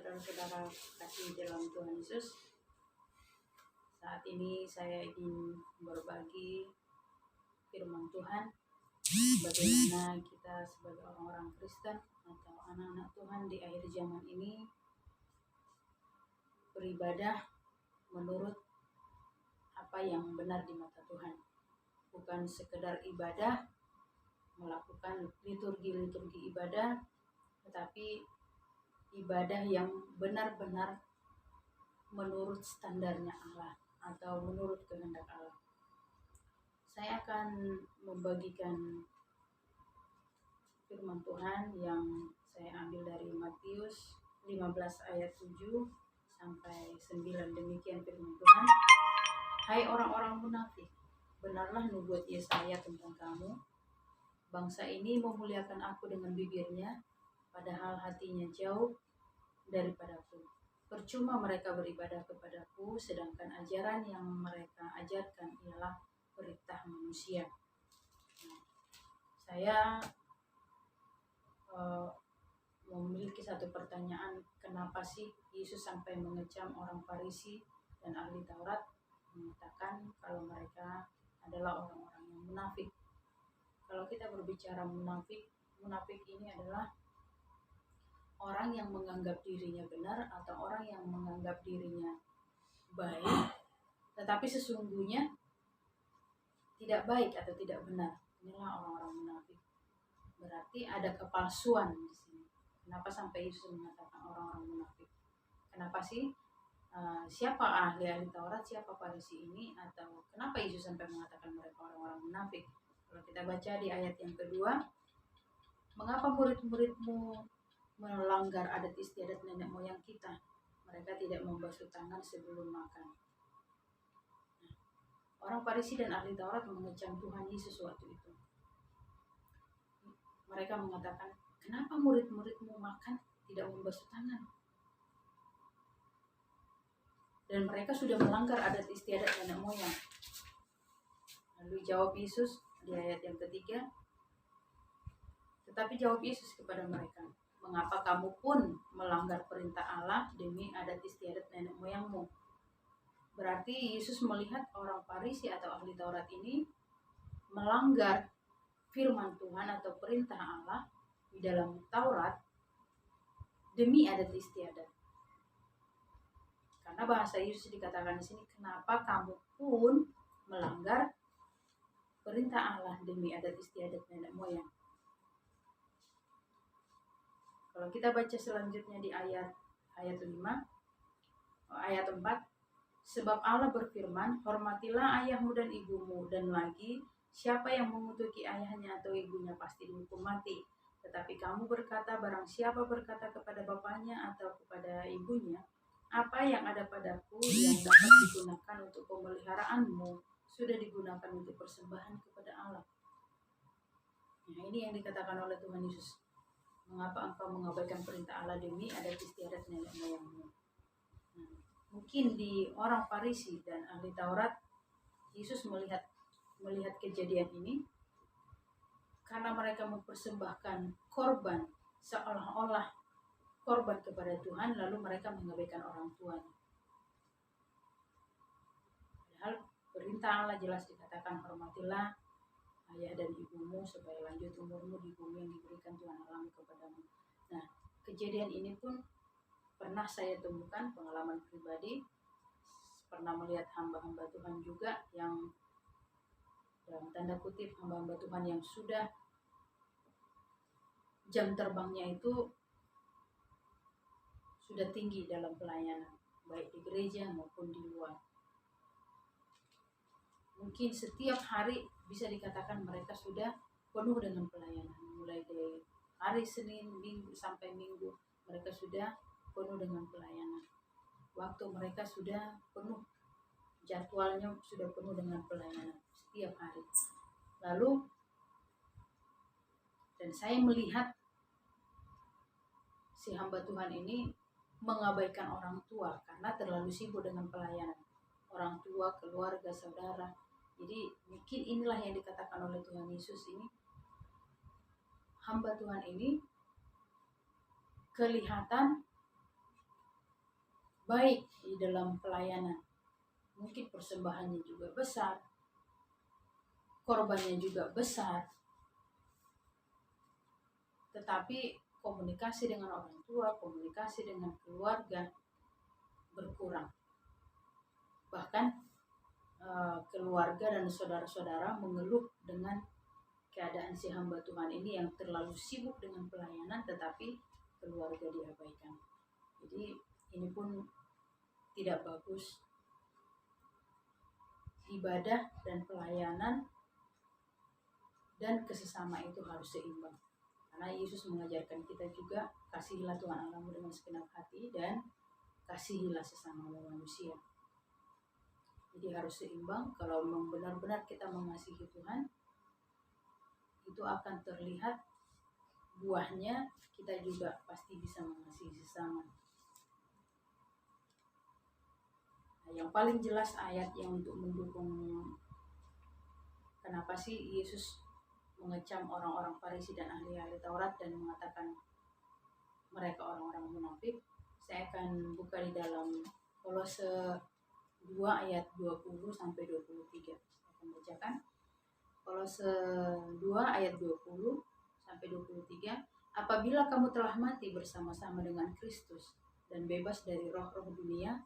saudara-saudara kasih dalam Tuhan Yesus. Saat ini saya ingin berbagi firman Tuhan, bagaimana kita sebagai orang-orang Kristen atau anak-anak Tuhan di akhir zaman ini beribadah menurut apa yang benar di mata Tuhan. Bukan sekedar ibadah, melakukan liturgi-liturgi ibadah, tetapi ibadah yang benar-benar menurut standarnya Allah atau menurut kehendak Allah. Saya akan membagikan firman Tuhan yang saya ambil dari Matius 15 ayat 7 sampai 9. Demikian firman Tuhan. Hai orang-orang munafik, benarlah nubuat Yesaya tentang kamu. Bangsa ini memuliakan aku dengan bibirnya, padahal hatinya jauh daripadaku. Percuma mereka beribadah kepadaku, sedangkan ajaran yang mereka ajarkan ialah perintah manusia. Saya memiliki satu pertanyaan, kenapa sih Yesus sampai mengecam orang Farisi dan ahli Taurat, mengatakan kalau mereka adalah orang-orang yang munafik. Kalau kita berbicara munafik, munafik ini adalah orang yang menganggap dirinya benar atau orang yang menganggap dirinya baik, tetapi sesungguhnya tidak baik atau tidak benar. Inilah orang-orang munafik. Berarti ada kepalsuan di sini. Kenapa sampai Yesus mengatakan orang-orang munafik? Kenapa sih? Siapa ahli Taurat, siapa Farisi ini? Atau kenapa Yesus sampai mengatakan mereka orang-orang munafik? Kalau kita baca di ayat yang kedua, mengapa murid-muridmu melanggar adat istiadat nenek moyang kita? Mereka tidak membasuh tangan sebelum makan. Orang Farisi dan ahli Taurat mengecam Tuhan Yesus waktu itu. Mereka mengatakan, kenapa murid-muridmu makan tidak membasuh tangan? Dan mereka sudah melanggar adat istiadat nenek moyang. Lalu jawab Yesus di ayat yang ketiga, tetapi jawab Yesus kepada mereka, mengapa kamu pun melanggar perintah Allah demi adat istiadat nenek moyangmu? Berarti Yesus melihat orang Farisi atau ahli Taurat ini melanggar firman Tuhan atau perintah Allah di dalam Taurat demi adat istiadat. Karena bahasa Yesus dikatakan di sini, kenapa kamu pun melanggar perintah Allah demi adat istiadat nenek moyang. Kalau kita baca selanjutnya di ayat 4, sebab Allah berfirman, hormatilah ayahmu dan ibumu, dan lagi siapa yang mengutuki ayahnya atau ibunya pasti dihukum mati. Tetapi kamu berkata, barang siapa berkata kepada bapaknya atau kepada ibunya, apa yang ada padaku yang dapat digunakan untuk pemeliharaanmu sudah digunakan untuk persembahan kepada Allah. Nah, ini yang dikatakan oleh Tuhan Yesus. Mengapa engkau mengabaikan perintah Allah demi adat istiadat nenek moyangmu? Mungkin di orang Farisi dan ahli Taurat, Yesus melihat kejadian ini karena mereka mempersembahkan korban seolah-olah korban kepada Tuhan, lalu mereka mengabaikan orang tuanya. Padahal perintah Allah jelas dikatakan, hormatilah ayah dan ibumu supaya lanjut umurmu di bumi yang diberikan Tuhan Allah kepadamu. Nah, kejadian ini pun pernah saya temukan, pengalaman pribadi, pernah melihat hamba-hamba Tuhan juga yang dalam tanda kutip hamba-hamba Tuhan yang sudah jam terbangnya itu sudah tinggi dalam pelayanan, baik di gereja maupun di luar. Mungkin setiap hari bisa dikatakan mereka sudah penuh dengan pelayanan, mulai dari hari Senin, Minggu sampai Minggu, mereka sudah penuh dengan pelayanan. Waktu mereka sudah penuh, jadwalnya sudah penuh dengan pelayanan setiap hari. Lalu, dan saya melihat si hamba Tuhan ini mengabaikan orang tua karena terlalu sibuk dengan pelayanan. Orang tua, keluarga, saudara. Jadi mungkin inilah yang dikatakan oleh Tuhan Yesus ini. Hamba Tuhan ini kelihatan baik di dalam pelayanan. Mungkin persembahannya juga besar, korbannya juga besar, tetapi komunikasi dengan orang tua, komunikasi dengan keluarga berkurang. Bahkan keluarga dan saudara-saudara mengeluh dengan keadaan si hamba Tuhan ini yang terlalu sibuk dengan pelayanan, tetapi keluarga diabaikan. Jadi ini pun tidak bagus. Ibadah dan pelayanan dan kesesama itu harus seimbang. Karena Yesus mengajarkan kita juga, kasihilah Tuhan Allahmu dengan segenap hati dan kasihilah sesama manusia. Jadi harus seimbang. Kalau benar-benar kita mengasihi Tuhan, itu akan terlihat buahnya, kita juga pasti bisa mengasihi sesama. Nah, yang paling jelas ayat yang untuk mendukung kenapa sih Yesus mengecam orang-orang Farisi dan ahli-ahli Taurat dan mengatakan mereka orang-orang munafik. Saya akan buka di dalam Kolose 2 ayat 20 sampai 23. Saya akan bacakan. Kolose 2 ayat 20 sampai 23. Apabila kamu telah mati bersama-sama dengan Kristus dan bebas dari roh-roh dunia,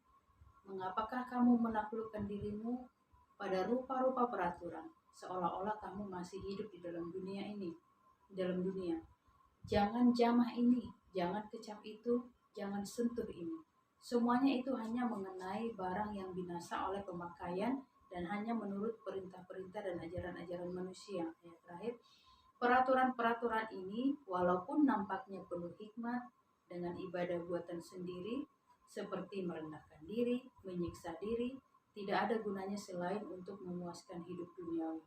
mengapakah kamu menaklukkan dirimu pada rupa-rupa peraturan, seolah-olah kamu masih hidup di dalam dunia ini, di dalam dunia. Jangan jamah ini, jangan kecap itu, jangan sentuh ini. Semuanya itu hanya mengenai barang yang binasa oleh pemakaian dan hanya menurut perintah-perintah dan ajaran-ajaran manusia. Ayat terakhir, peraturan-peraturan ini walaupun nampaknya penuh hikmat dengan ibadah buatan sendiri, seperti merendahkan diri, menyiksa diri, tidak ada gunanya selain untuk memuaskan hidup duniawi.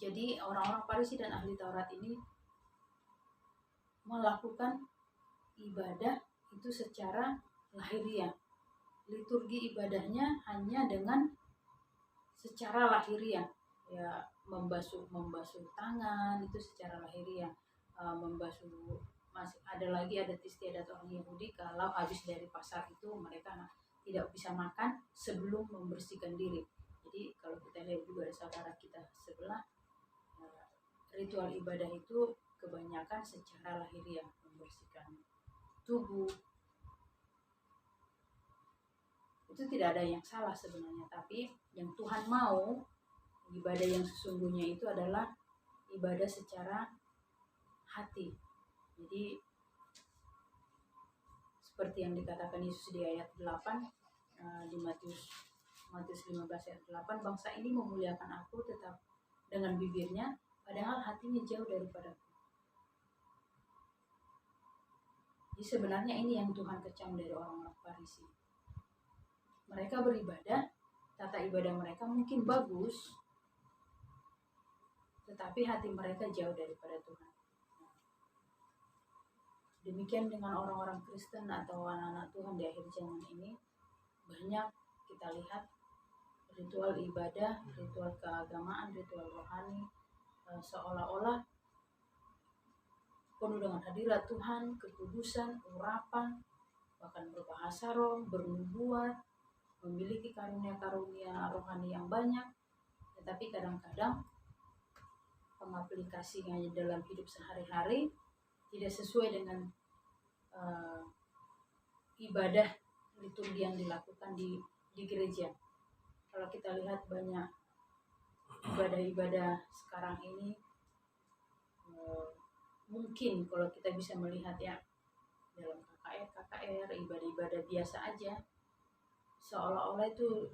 Jadi orang-orang Farisi dan ahli Taurat ini melakukan ibadah itu secara lahiriah. Liturgi ibadahnya hanya dengan secara lahiriah. Ya, membasuh tangan itu secara lahiriah. Membasuh, masih ada lagi adat istiadat orang Yahudi, kalau habis dari pasar itu mereka tidak bisa makan sebelum membersihkan diri. Jadi kalau kita lihat juga ada saudara kita sebelah, ritual ibadah itu kebanyakan secara lahiriah, membersihkan tubuh. Itu tidak ada yang salah sebenarnya, tapi yang Tuhan mau, ibadah yang sesungguhnya itu adalah ibadah secara hati. Jadi seperti yang dikatakan Yesus di ayat 8 di Matius 15 ayat 8, bangsa ini memuliakan aku tetap dengan bibirnya, padahal hatinya jauh daripadaku. Jadi sebenarnya ini yang Tuhan kecam dari orang-orang Farisi. Mereka beribadah, tata ibadah mereka mungkin bagus, tetapi hati mereka jauh daripada Tuhan. Demikian dengan orang-orang Kristen atau anak-anak Tuhan di akhir zaman ini. Banyak kita lihat ritual ibadah, ritual keagamaan, ritual rohani, seolah-olah penuh dengan hadirat Tuhan, kekudusan, urapan, bahkan berbahasa roh, bernubuat, memiliki karunia-karunia rohani yang banyak, tetapi kadang-kadang pengaplikasinya dalam hidup sehari-hari tidak sesuai dengan ibadah liturgi yang dilakukan di gereja. Kalau kita lihat banyak ibadah-ibadah sekarang ini, mungkin kalau kita bisa melihat ya dalam KKR, ibadah-ibadah biasa aja, seolah-olah itu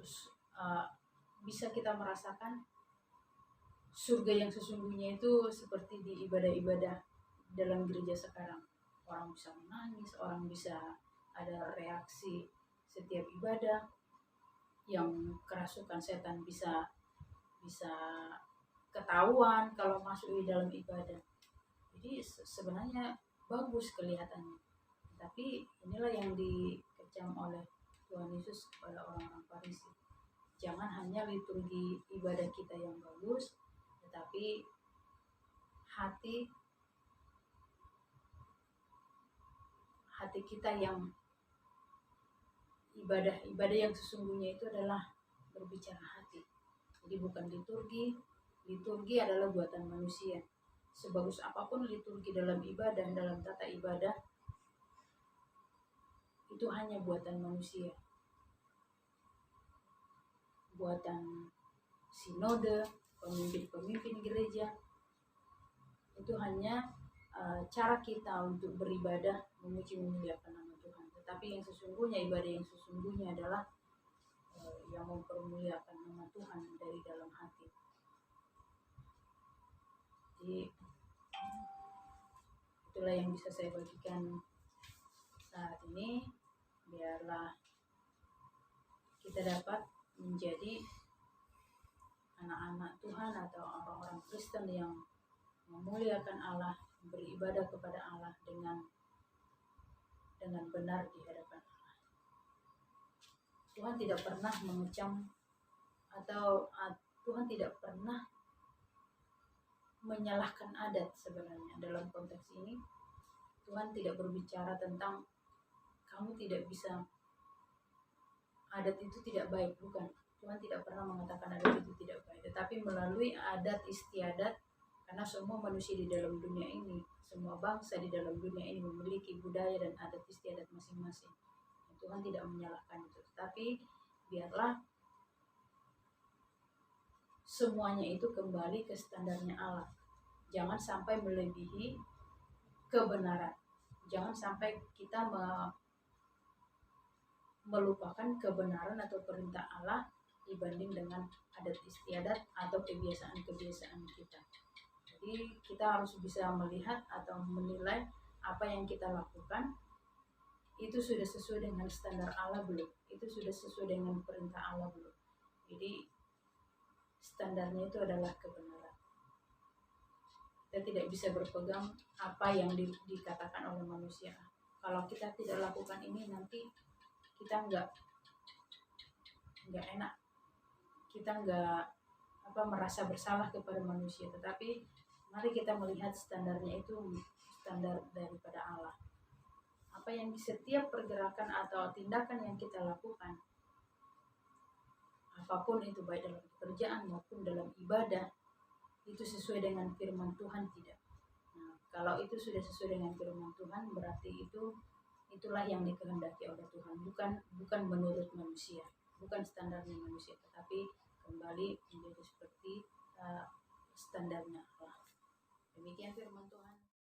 bisa kita merasakan surga yang sesungguhnya itu seperti di ibadah-ibadah dalam gereja sekarang. Orang bisa menangis, orang bisa ada reaksi setiap ibadah, yang kerasukan setan bisa ketahuan kalau masuk di dalam ibadah. Jadi sebenarnya bagus kelihatannya, tapi inilah yang dikecam oleh Tuhan Yesus kepada orang-orang Farisi. Jangan hanya liturgi ibadah kita yang bagus, tetapi hati kita yang ibadah yang sesungguhnya itu adalah berbicara hati. Jadi bukan liturgi. Liturgi adalah buatan manusia. Sebagus apapun liturgi dalam ibadah, dalam tata ibadah, itu hanya buatan manusia. Buatan sinode, pemimpin-pemimpin gereja, itu hanya cara kita untuk beribadah, memuji memuliakan nama Tuhan. Tetapi yang sesungguhnya, ibadah yang sesungguhnya adalah yang mempermuliakan nama Tuhan dari dalam hati. Jadi itulah yang bisa saya bagikan saat ini. Biarlah kita dapat menjadi anak-anak Tuhan atau orang-orang Kristen yang memuliakan Allah, beribadah kepada Allah dengan benar di hadapan Allah. Tuhan tidak pernah mengecam atau Tuhan tidak pernah menyalahkan adat sebenarnya. Dalam konteks ini Tuhan tidak berbicara tentang kamu tidak bisa, adat itu tidak baik, bukan. Tuhan tidak pernah mengatakan adat itu tidak baik, tetapi melalui adat istiadat, karena semua manusia di dalam dunia ini, semua bangsa di dalam dunia ini memiliki budaya dan adat istiadat masing-masing. Tuhan tidak menyalahkan itu, tapi biarlah semuanya itu kembali ke standarnya Allah. Jangan sampai melebihi kebenaran. Jangan sampai kita melupakan kebenaran atau perintah Allah dibanding dengan adat istiadat atau kebiasaan-kebiasaan kita. Jadi kita harus bisa melihat atau menilai apa yang kita lakukan itu sudah sesuai dengan standar Allah belum? Itu sudah sesuai dengan perintah Allah belum? Jadi standarnya itu adalah kebenaran. Kita tidak bisa berpegang apa yang dikatakan oleh manusia. Kalau kita tidak lakukan ini, nanti kita nggak enak, kita nggak merasa bersalah kepada manusia. Tetapi mari kita melihat standarnya itu standar daripada Allah. Apa yang di setiap pergerakan atau tindakan yang kita lakukan, apapun itu, baik dalam pekerjaan maupun dalam ibadah, itu sesuai dengan firman Tuhan tidak. Nah, kalau itu sudah sesuai dengan firman Tuhan, berarti itulah yang dikehendaki oleh Tuhan, bukan menurut manusia, bukan standarnya manusia, tetapi kembali menjadi seperti standarnya Allah. Demikian firman Tuhan.